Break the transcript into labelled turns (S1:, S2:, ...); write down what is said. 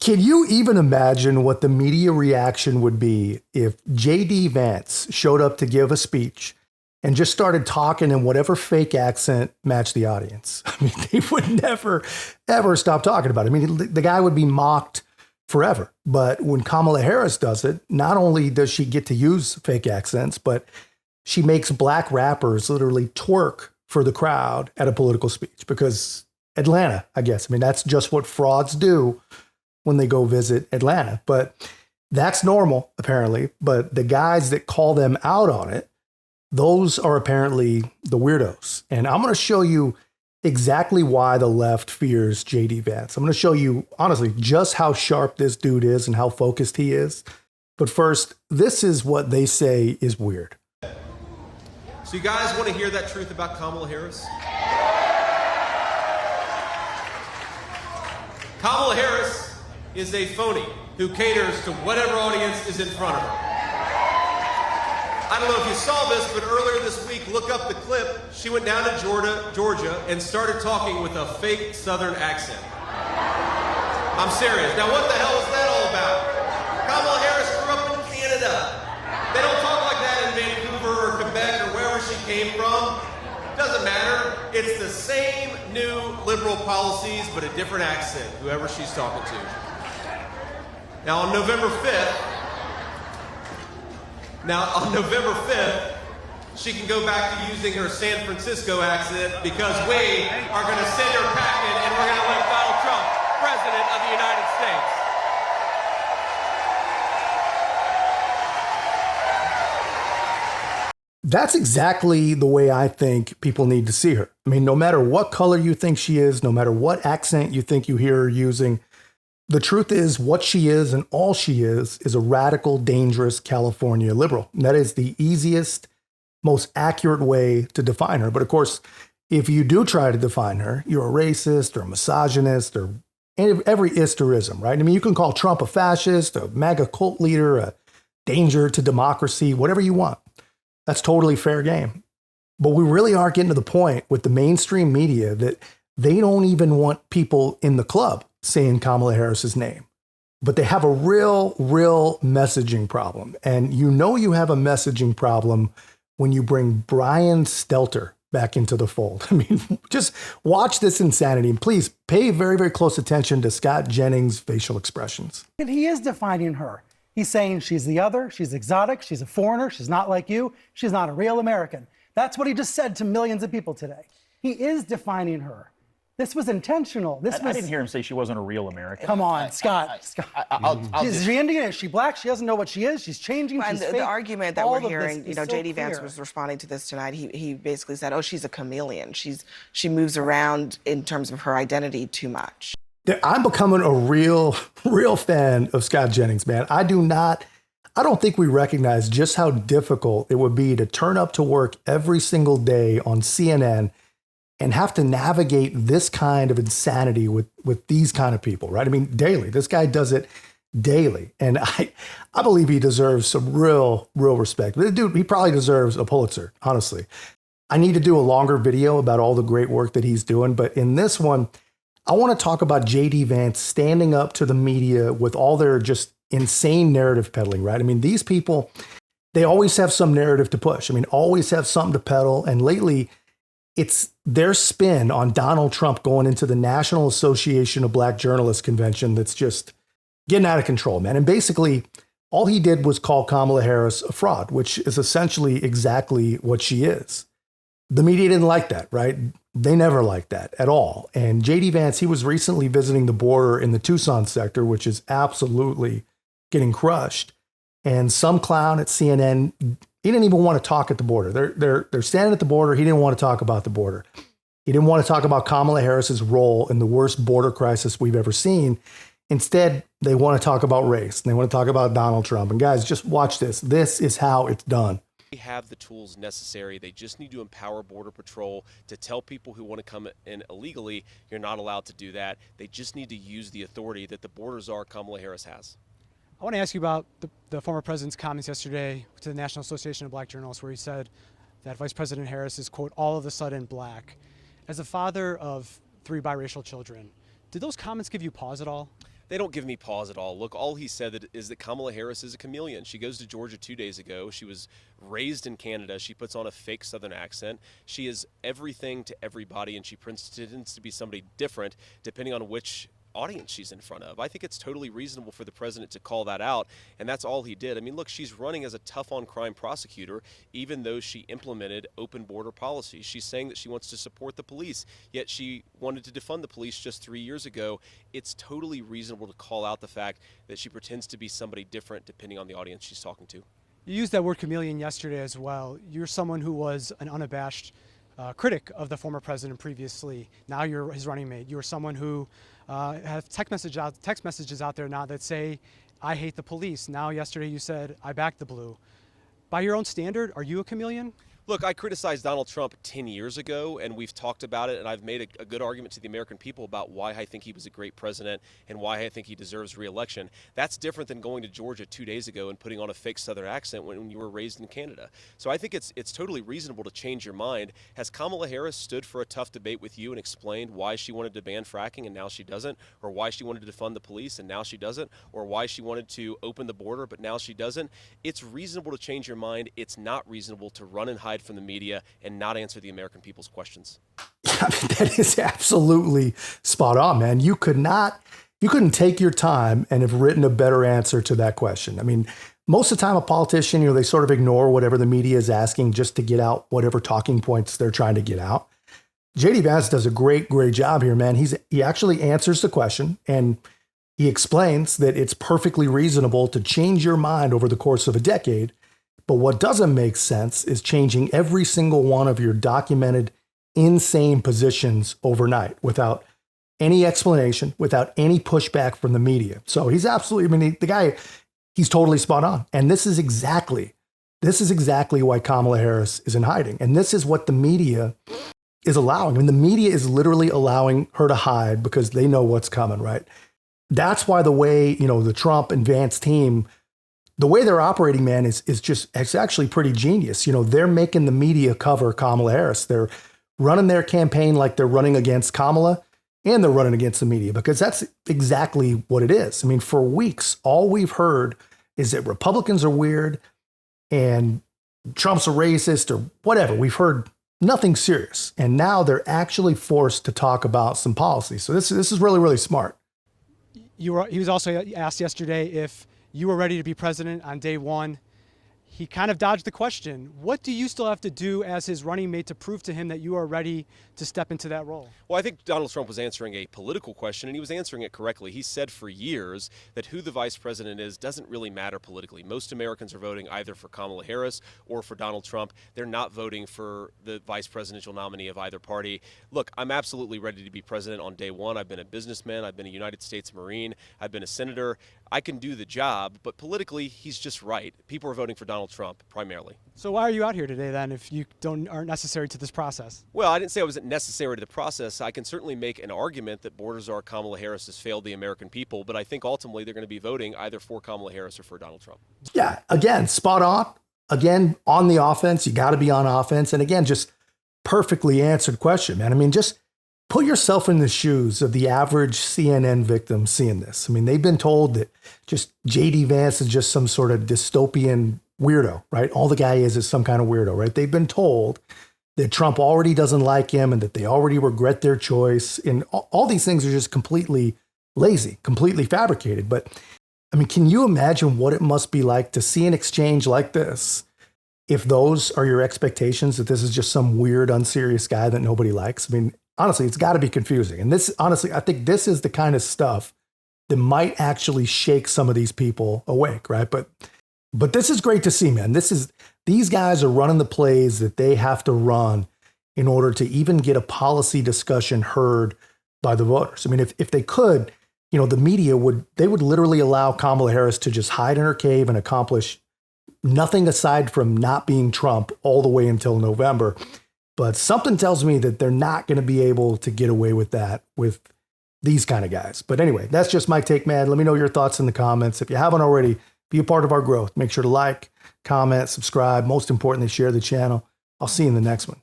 S1: Can you even imagine what the media reaction would be if J.D. Vance showed up to give a speech and just started talking in whatever fake accent matched the audience? I mean, they would never, ever stop talking about it. I mean, the guy would be mocked forever. But when Kamala Harris does it, not only does she get to use fake accents, but she makes black rappers literally twerk for the crowd at a political speech because Atlanta, I guess. I mean, that's just what frauds do when they go visit Atlanta. But that's normal, apparently. But the guys that call them out on it, those are apparently the weirdos. And I'm going to show you exactly why the left fears J.D. Vance. I'm going to show you, honestly, just how sharp this dude is and how focused he is. But first, this is what they say is weird.
S2: So you guys want to hear that truth about Kamala Harris? Kamala Harris is a phony who caters to whatever audience is in front of her. I don't know if you saw this, but earlier this week, look up the clip. She went down to Georgia and started talking with a fake Southern accent. I'm serious. Now, what the hell is that all about? Kamala Harris grew up in Canada. They don't talk like that in Vancouver or Quebec or wherever she came from. Doesn't matter. It's the same new liberal policies, but a different accent, whoever she's talking to. Now, on November 5th, she can go back to using her San Francisco accent because we are going to send her packing and we're going to elect Donald Trump President of the United States.
S1: That's exactly the way I think people need to see her. I mean, no matter what color you think she is, no matter what accent you think you hear her using, the truth is what she is and all she is a radical, dangerous California liberal. And that is the easiest, most accurate way to define her. But of course, if you do try to define her, you're a racist or a misogynist or every isterism, right? I mean, you can call Trump a fascist, a MAGA cult leader, a danger to democracy, whatever you want. That's totally fair game. But we really are getting to the point with the mainstream media that they don't even want people in the club saying Kamala Harris's name. But they have a real messaging problem. And you know you have a messaging problem when you bring Brian Stelter back into the fold. I mean, just watch this insanity. And please pay very, very close attention to Scott Jennings' facial expressions.
S3: And he is defining her. He's saying she's the other, she's exotic, she's a foreigner, she's not like you, she's not a real American. That's what he just said to millions of people today. He is defining her. This was intentional.
S4: I didn't hear him say she wasn't a real American.
S3: Come on, Scott. Is she Indian? Is she black? She doesn't know what she is. She's changing.
S5: And
S3: she's
S5: the argument that we're hearing, you know, J.D. Vance
S3: clear.
S5: was responding to this tonight. He basically said, oh, she's a chameleon. She moves around in terms of her identity too much.
S1: I'm becoming a real fan of Scott Jennings, man. I don't think we recognize just how difficult it would be to turn up to work every single day on CNN and have to navigate this kind of insanity with these kind of people, right? I mean, daily. This guy does it daily. And I believe he deserves some real respect. But dude, he probably deserves a Pulitzer, honestly. I need to do a longer video about all the great work that he's doing. But in this one, I want to talk about J.D. Vance standing up to the media with all their just insane narrative peddling, right? I mean, these people, they always have some narrative to push. I mean, always have something to peddle. And lately, it's their spin on Donald Trump going into the National Association of Black Journalists convention that's just getting out of control, man. And basically, all he did was call Kamala Harris a fraud, which is essentially exactly what she is. The media didn't like that, right? They never liked that at all. And J.D. Vance, he was recently visiting the border in the Tucson sector, which is absolutely getting crushed. And some clown at CNN, he didn't even want to talk at the border. They're standing at the border. He didn't want to talk about the border. He didn't want to talk about Kamala Harris's role in the worst border crisis we've ever seen. Instead, they want to talk about race. And they want to talk about Donald Trump. And guys, just watch this. This is how it's done.
S6: Have the tools necessary. They just need to empower Border Patrol to tell people who want to come in illegally, you're not allowed to do that. They just need to use the authority that the border czar Kamala Harris has.
S7: I want to ask you about the former president's comments yesterday to the National Association of Black Journalists, where he said that Vice President Harris is, quote, all of a sudden black. As a father of 3 biracial children, did those comments give you pause at all?
S6: They don't give me pause at all. Look, all he said is that Kamala Harris is a chameleon. She goes to Georgia 2 days ago. She was raised in Canada. She puts on a fake Southern accent. She is everything to everybody, and she pretends to be somebody different depending on which audience she's in front of. I think it's totally reasonable for the president to call that out, and that's all he did. I mean, look, she's running as a tough-on-crime prosecutor, even though she implemented open border policies. She's saying that she wants to support the police, yet she wanted to defund the police just 3 years ago. It's totally reasonable to call out the fact that she pretends to be somebody different depending on the audience she's talking to.
S7: You used that word chameleon yesterday as well. You're someone who was an unabashed critic of the former president previously. Now you're his running mate. You're someone who have text messages out there now that say, "I hate the police." Now yesterday you said, "I back the blue." By your own standard, are you a chameleon?
S6: Look, I criticized Donald Trump 10 years ago, and we've talked about it, and I've made a good argument to the American people about why I think he was a great president and why I think he deserves re-election. That's different than going to Georgia 2 days ago and putting on a fake Southern accent when you were raised in Canada. So I think it's totally reasonable to change your mind. Has Kamala Harris stood for a tough debate with you and explained why she wanted to ban fracking and now she doesn't, or why she wanted to defund the police and now she doesn't, or why she wanted to open the border but now she doesn't? It's reasonable to change your mind. It's not reasonable to run and hide from the media and not answer the American people's questions.
S1: I mean, that is absolutely spot on, man. You couldn't take your time and have written a better answer to that question. I mean, most of the time a politician, they sort of ignore whatever the media is asking just to get out whatever talking points they're trying to get out. JD Vance does a great job here, man. He actually answers the question, and he explains that it's perfectly reasonable to change your mind over the course of a decade. But what doesn't make sense is changing every single one of your documented insane positions overnight without any explanation, without any pushback from the media. So he's absolutely, I mean, the guy, he's totally spot on. And this is exactly why Kamala Harris is in hiding. And this is what the media is allowing. I mean, the media is literally allowing her to hide because they know what's coming, right? That's why the way, the Trump and Vance team, the way they're operating, man, it's actually pretty genius. They're making the media cover Kamala Harris. They're running their campaign like they're running against Kamala, and they're running against the media, because that's exactly what it is. I mean, for weeks, all we've heard is that Republicans are weird and Trump's a racist or whatever. We've heard nothing serious. And now they're actually forced to talk about some policy. So this is really, really smart.
S7: He was also asked yesterday if you were ready to be president on day one. He kind of dodged the question. What do you still have to do as his running mate to prove to him that you are ready to step into that role?
S6: Well, I think Donald Trump was answering a political question, and he was answering it correctly. He said for years that who the vice president is doesn't really matter politically. Most Americans are voting either for Kamala Harris or for Donald Trump. They're not voting for the vice presidential nominee of either party. Look, I'm absolutely ready to be president on day one. I've been a businessman. I've been a United States Marine. I've been a senator. I can do the job, but politically, he's just right. People are voting for Donald Trump primarily.
S7: So why are you out here today then if you aren't necessary to this process?
S6: Well, I didn't say I wasn't necessary to the process. I can certainly make an argument that borders are Kamala Harris has failed the American people, but I think ultimately they're going to be voting either for Kamala Harris or for Donald Trump.
S1: Yeah, again, spot on. Again, on the offense, you got to be on offense. And again, just perfectly answered question, man. I mean, just put yourself in the shoes of the average CNN victim seeing this. I mean, they've been told that just JD Vance is just some sort of dystopian weirdo, right? All the guy is some kind of weirdo, right? They've been told that Trump already doesn't like him and that they already regret their choice. And all these things are just completely lazy, completely fabricated. But I mean, can you imagine what it must be like to see an exchange like this if those are your expectations, that this is just some weird, unserious guy that nobody likes? I mean, honestly, it's got to be confusing. And this, honestly, I think this is the kind of stuff that might actually shake some of these people awake, right? But this is great to see, man. These guys are running the plays that they have to run in order to even get a policy discussion heard by the voters. I mean, if they could, the media would literally allow Kamala Harris to just hide in her cave and accomplish nothing aside from not being Trump all the way until November. But something tells me that they're not going to be able to get away with that with these kind of guys. But anyway, that's just my take, man. Let me know your thoughts in the comments. If you haven't already, be a part of our growth. Make sure to like, comment, subscribe. Most importantly, share the channel. I'll see you in the next one.